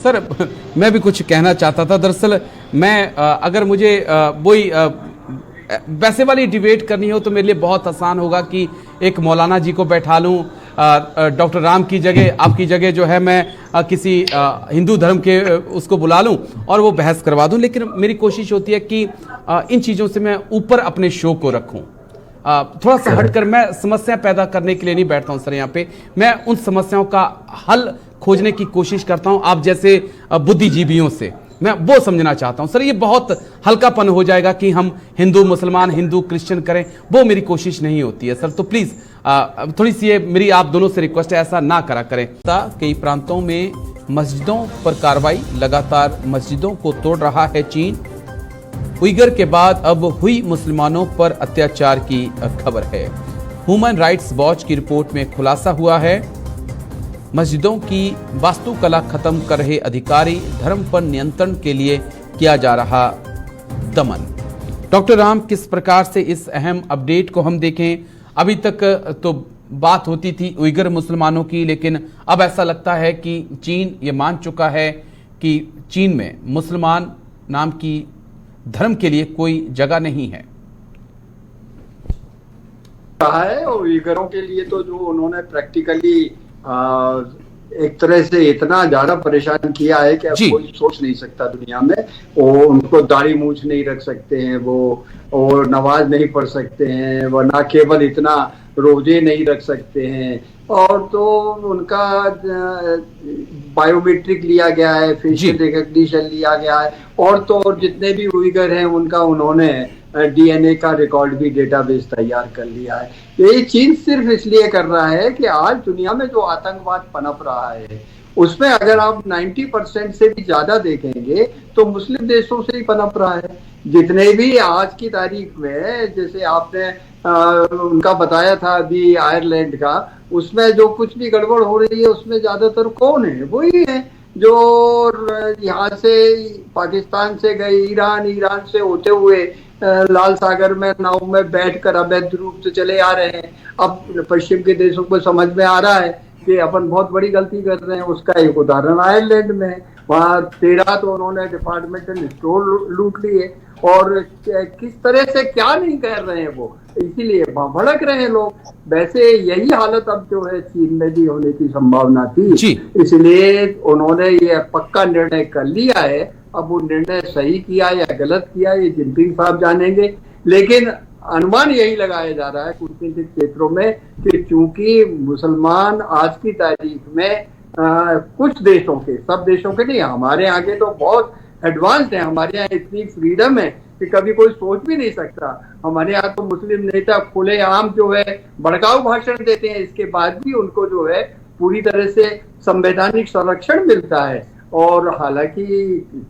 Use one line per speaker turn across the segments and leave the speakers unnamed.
Sir मैं भी कुछ कहना चाहता था। दरअसल मैं अगर मुझे वही वैसे वाली डिबेट करनी हो तो मेरे लिए बहुत आसान होगा कि एक मौलाना जी को बैठा लूं, डॉक्टर राम की जगह, आपकी जगह जो है मैं किसी हिंदू धर्म के उसको बुला लूं और वो बहस करवा दूं। लेकिन मेरी कोशिश होती है कि इन चीज़ों से मैं ऊपर अपने शो को रखूं। थोड़ा सा हटकर मैं समस्या पैदा करने के लिए नहीं बैठता हूं सर। यहाँ पे मैं उन समस्याओं का हल खोजने की कोशिश करता हूं, आप जैसे बुद्धिजीवियों से मैं वो समझना चाहता हूं। सर ये बहुत हल्कापन हो जाएगा कि हम हिंदू मुसलमान, हिंदू क्रिश्चियन करें, वो मेरी कोशिश नहीं होती है सर। तो प्लीज थोड़ी सी ये मेरी आप दोनों से रिक्वेस्ट है, ऐसा ना करा करें। कई प्रांतों में मस्जिदों पर कार्रवाई, लगातार मस्जिदों को तोड़ रहा है चीन। उइगर के बाद अब हुई मुसलमानों पर अत्याचार की खबर है। ह्यूमन राइट्स वॉच की रिपोर्ट में खुलासा हुआ है, मस्जिदों की वास्तुकला खत्म कर रहे अधिकारी, धर्म पर नियंत्रण के लिए किया जा रहा दमन। डॉक्टर राम, किस प्रकार से इस अहम अपडेट को हम देखें? अभी तक तो बात होती थी उइगर मुसलमानों की, लेकिन अब ऐसा लगता है कि चीन ये मान चुका है कि चीन में मुसलमान नाम की धर्म के लिए कोई जगह नहीं है।
कहा है और उइगरों के लिए तो जो उन्होंने प्रैक्टिकली एक तरह से इतना ज्यादा परेशान किया है कि अब कोई सोच नहीं सकता दुनिया में। वो उनको दाढ़ी मूछ नहीं रख सकते हैं वो, और नमाज नहीं पढ़ सकते हैं वो, ना केवल इतना रोजे नहीं रख सकते हैं, और तो उनका बायोमेट्रिक लिया गया है, फेशियल रिकग्निशन लिया गया है, और तो और जितने भी उइगर हैं उनका उन्होंने डीएनए का रिकॉर्ड भी डेटाबेस तैयार कर लिया है। ये चीन सिर्फ इसलिए कर रहा है कि आज दुनिया में जो आतंकवाद पनप रहा है उसमें अगर आप 90% से भी ज्यादा देखेंगे तो मुस्लिम देशों से ही पनप रहा है। जितने भी आज की तारीख में, जैसे आपने उनका बताया था अभी आयरलैंड का, उसमें जो कुछ भी गड़बड़ हो रही है उसमें ज्यादातर कौन है? वही है जो यहाँ से पाकिस्तान से गए ईरान से होते हुए लाल सागर में नाव में बैठकर अवैध रूप से चले आ रहे हैं। अब पश्चिम के देशों को समझ में आ रहा है कि अपन बहुत बड़ी गलती कर रहे हैं। उसका एक उदाहरण आयरलैंड में, वहाँ 13 तो उन्होंने डिपार्टमेंटल स्टोर लूट लिए, और किस तरह से क्या नहीं कर रहे हैं वो, इसीलिए भड़क रहे हैं लोग। वैसे यही हालत अब जो है चीन में भी होने की संभावना थी, इसलिए उन्होंने ये पक्का निर्णय कर लिया है। अब वो निर्णय सही किया या गलत किया ये जिनपिंग साहब जानेंगे, लेकिन अनुमान यही लगाया जा रहा है कूटनीतिक क्षेत्रों में कि चूंकि मुसलमान आज की तारीख में कुछ देशों के, सब देशों के नहीं, हमारे यहाँ के तो बहुत एडवांस है, हमारे यहाँ इतनी फ्रीडम है कि कभी कोई सोच भी नहीं सकता। हमारे यहाँ तो मुस्लिम नेता खुलेआम जो है भड़काऊ भाषण देते हैं, इसके बाद भी उनको जो है पूरी तरह से संवैधानिक संरक्षण मिलता है। और हालांकि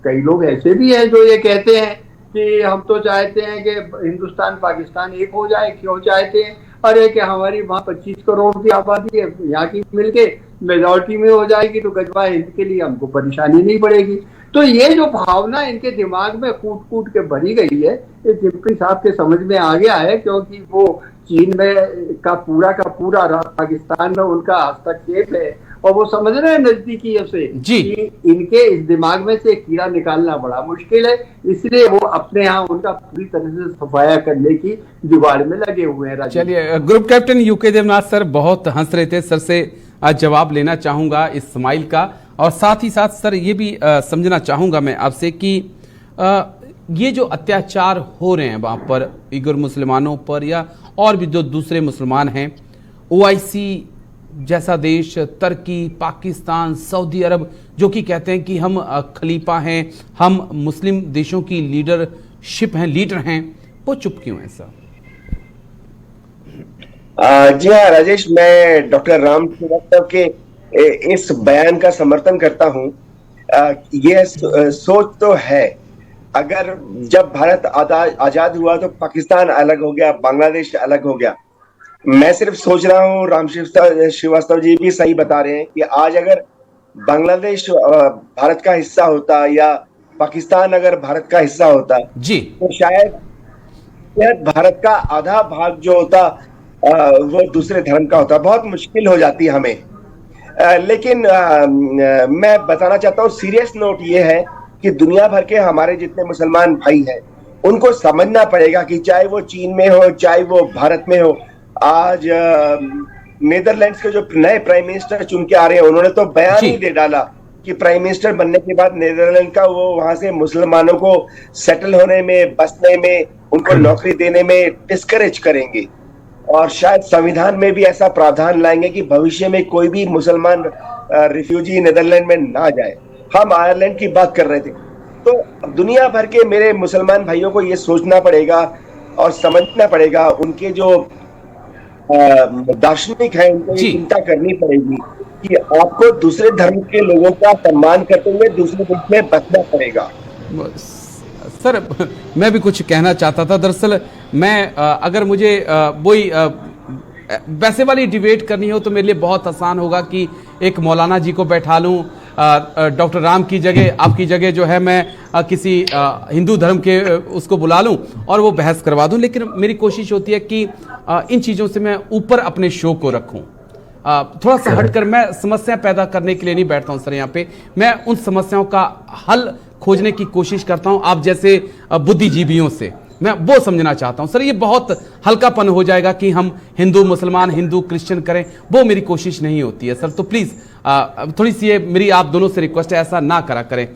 कई लोग ऐसे भी हैं जो ये कहते हैं कि हम तो चाहते हैं कि हिंदुस्तान पाकिस्तान एक हो जाए। क्यों चाहते हैं? अरे कि हमारी वहाँ 25 करोड़ की आबादी है, यहाँ की मिलके मेजॉरिटी में हो जाएगी तो गजवा हिंद के लिए हमको परेशानी नहीं पड़ेगी। तो ये जो भावना इनके दिमाग में कूट कूट के भरी गई है, ये जिनपिंग साहब के समझ में आ गया है, क्योंकि वो चीन में का पूरा पाकिस्तान में उनका हस्तक्षेप है, और वो समझ रहे हैं नजदीकियों से कि इनके इस दिमाग में से कीड़ा निकालना बड़ा मुश्किल है, इसलिए वो अपने यहाँ उनका पूरी तरह से सफाया करने की जुगाड़ में लगे हुए हैं।
चलिए, group captain UK Devnath sir बहुत हंस रहे थे, सर से जवाब लेना चाहूंगा इस स्माइल का, और साथ ही साथ सर ये भी समझना चाहूंगा मैं आपसे कि ये जो अत्याचार हो रहे हैं वहां पर उइगर मुसलमानों पर या और भी जो दूसरे मुसलमान हैं, ओआईसी जैसा देश, तुर्की, पाकिस्तान, सऊदी अरब, जो कि कहते हैं कि हम खलीफा हैं, हम मुस्लिम देशों की लीडरशिप हैं, लीडर हैं, वो चुप क्यों हैं सर?
जी हाँ राजेश, मैं डॉक्टर राम श्रीवास्तव के इस बयान का समर्थन करता हूं। ये सोच तो है, अगर जब भारत आजाद हुआ तो पाकिस्तान अलग हो गया, बांग्लादेश अलग हो गया। मैं सिर्फ सोच रहा हूँ, राम श्रीवास्तव जी भी सही बता रहे हैं कि आज अगर बांग्लादेश भारत का हिस्सा होता या पाकिस्तान अगर भारत का हिस्सा होता
जी,
तो शायद भारत का आधा भाग जो होता वो दूसरे धर्म का होता। बहुत मुश्किल हो जाती हमें। लेकिन मैं बताना चाहता हूँ, सीरियस नोट ये है कि दुनिया भर के हमारे जितने मुसलमान भाई हैं उनको समझना पड़ेगा कि चाहे वो चीन में हो चाहे वो भारत में हो, आज नीदरलैंड्स के जो नए प्राइम मिनिस्टर चुन के आ रहे हैं उन्होंने तो बयान ही दे डाला कि प्राइम मिनिस्टर बनने के बाद नीदरलैंड का वो वहां से मुसलमानों को सेटल होने में, बसने में, उनको नौकरी देने में डिस्करेज करेंगे और शायद संविधान में भी ऐसा प्रावधान लाएंगे कि भविष्य में कोई भी मुसलमान रिफ्यूजी नीदरलैंड में ना जाए। हम आयरलैंड की बात कर रहे थे। तो दुनिया भर के मेरे मुसलमान भाइयों को ये सोचना पड़ेगा और समझना पड़ेगा, उनके जो दार्शनिक हैं उनको ये चिंता करनी पड़ेगी कि आपको दूसरे धर्म के लोगों का सम्मान करते हुए दूसरे देश में बसना पड़ेगा।
सर, मैं भी कुछ कहना चाहता था। दरअसल मैं अगर मुझे वही वैसे वाली डिबेट करनी हो तो मेरे लिए बहुत आसान होगा कि एक मौलाना जी को बैठा लूं, डॉक्टर राम की जगह, आपकी जगह जो है मैं किसी हिंदू धर्म के उसको बुला लूं और वो बहस करवा दूं। लेकिन मेरी कोशिश होती है कि इन चीज़ों से मैं ऊपर अपने शो को रखूं, थोड़ा सा हटकर। मैं समस्या पैदा करने के लिए नहीं बैठता हूं सर। यहाँ पे मैं उन समस्याओं का हल खोजने की कोशिश करता हूं आप जैसे बुद्धिजीवियों से। मैं वो समझना चाहता हूं सर। ये बहुत हल्कापन हो जाएगा कि हम हिंदू मुसलमान, हिंदू क्रिश्चियन करें, वो मेरी कोशिश नहीं होती है सर। तो प्लीज थोड़ी सी ये मेरी आप दोनों से रिक्वेस्ट है, ऐसा ना करा करें।